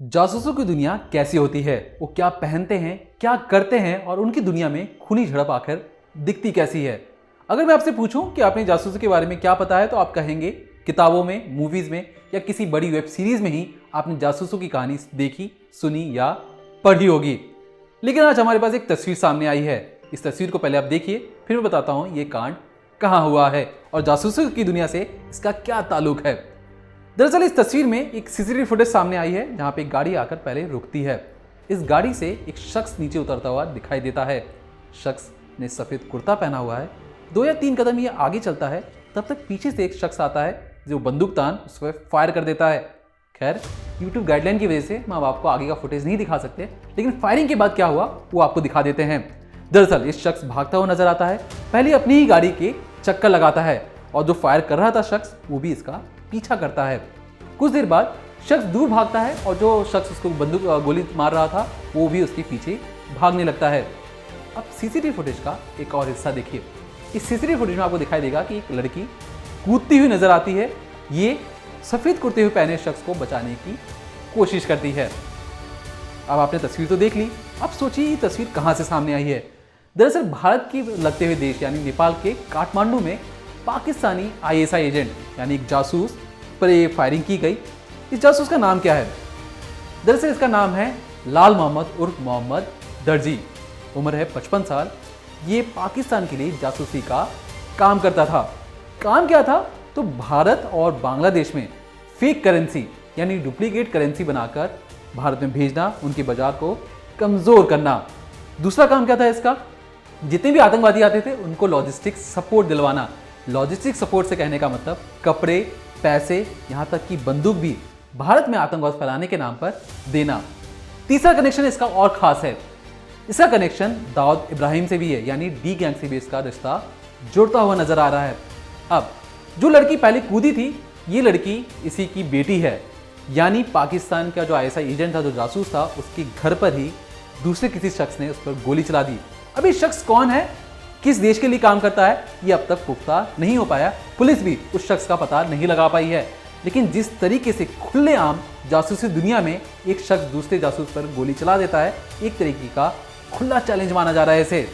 जासूसों की दुनिया कैसी होती है, वो क्या पहनते हैं, क्या करते हैं और उनकी दुनिया में खूनी झड़प आखिर दिखती कैसी है। अगर मैं आपसे पूछूं कि आपने जासूसी के बारे में क्या पता है तो आप कहेंगे किताबों में, मूवीज में या किसी बड़ी वेब सीरीज में ही आपने जासूसों की कहानी देखी, सुनी या पढ़ी होगी। लेकिन आज हमारे पास एक तस्वीर सामने आई है। इस तस्वीर को पहले आप देखिए, फिर मैं बताता हूं ये कांड कहां हुआ है और जासूसों की दुनिया से इसका क्या ताल्लुक है। दरअसल इस तस्वीर में एक सीसीटीवी फुटेज सामने आई है जहां पे एक गाड़ी आकर पहले रुकती है। इस गाड़ी से एक शख्स नीचे उतरता हुआ दिखाई देता है। शख्स ने सफेद कुर्ता पहना हुआ है। 2 या 3 कदम ये आगे चलता है, तब तक पीछे से एक शख्स आता है जो बंदूकतान उस पर फायर कर देता है। खैर, यूट्यूब गाइडलाइन की वजह से हम आपको आगे का फुटेज नहीं दिखा सकते, लेकिन फायरिंग के बाद क्या हुआ वो आपको दिखा देते हैं। दरअसल इस शख्स भागता हुआ नजर आता है। पहले अपनी ही गाड़ी के चक्कर लगाता है और जो फायर कर रहा था शख्स वो भी इसका पीछा करता है। कुछ देर बाद शख्स दूर भागता है और जो शख्स उसको बंदूक गोली मार रहा था वो भी उसके पीछे भागने लगता है। अब सीसीटीवी फुटेज का एक और हिस्सा देखिए। इस सीसीटीवी फुटेज में आपको दिखाई देगा कि एक लड़की कूदती हुई नजर आती है। ये सफेद कुर्ते हुए पहने शख्स को बचाने की कोशिश करती है। अब आपने तस्वीर तो देख ली, अब सोचिए ये तस्वीर कहां से सामने आई है। दरअसल भारत की लगते हुए देश यानी नेपाल के काठमांडू में पाकिस्तानी आईएसआई एजेंट यानी एक जासूस पर ये फायरिंग की गई। इस जासूस का नाम क्या है? दरअसल इसका नाम है लाल मोहम्मद उर्फ मोहम्मद दर्जी। उम्र है 55 साल। ये पाकिस्तान के लिए जासूसी का काम करता था। काम क्या था? तो भारत और बांग्लादेश में फेक करेंसी यानी डुप्लीकेट करेंसी बनाकर भारत में भेजना, उनके बाजार को कमजोर करना। दूसरा काम क्या था इसका? जितने भी आतंकवादी आते थे उनको लॉजिस्टिक सपोर्ट दिलवाना। लॉजिस्टिक सपोर्ट से कहने का मतलब कपड़े, पैसे, यहां तक कि बंदूक भी भारत में आतंकवाद फैलाने के नाम पर देना। तीसरा कनेक्शन इसका और खास है। इसका कनेक्शन दाऊद इब्राहिम से भी है, यानी डी गैंग से भी इसका रिश्ता जुड़ता हुआ नजर आ रहा है। अब जो लड़की पहले कूदी थी, ये लड़की इसी की बेटी है, यानी पाकिस्तान का जो आईएसआई एजेंट था, जो जासूस था, उसके घर पर ही दूसरे किसी शख्स ने उस पर गोली चला दी। अब ये शख्स कौन है, किस देश के लिए काम करता है, ये अब तक पुख्ता नहीं हो पाया। पुलिस भी उस शख्स का पता नहीं लगा पाई है। लेकिन जिस तरीके से खुलेआम जासूसी दुनिया में एक शख्स दूसरे जासूस पर गोली चला देता है, एक तरीके का खुला चैलेंज माना जा रहा है इसे।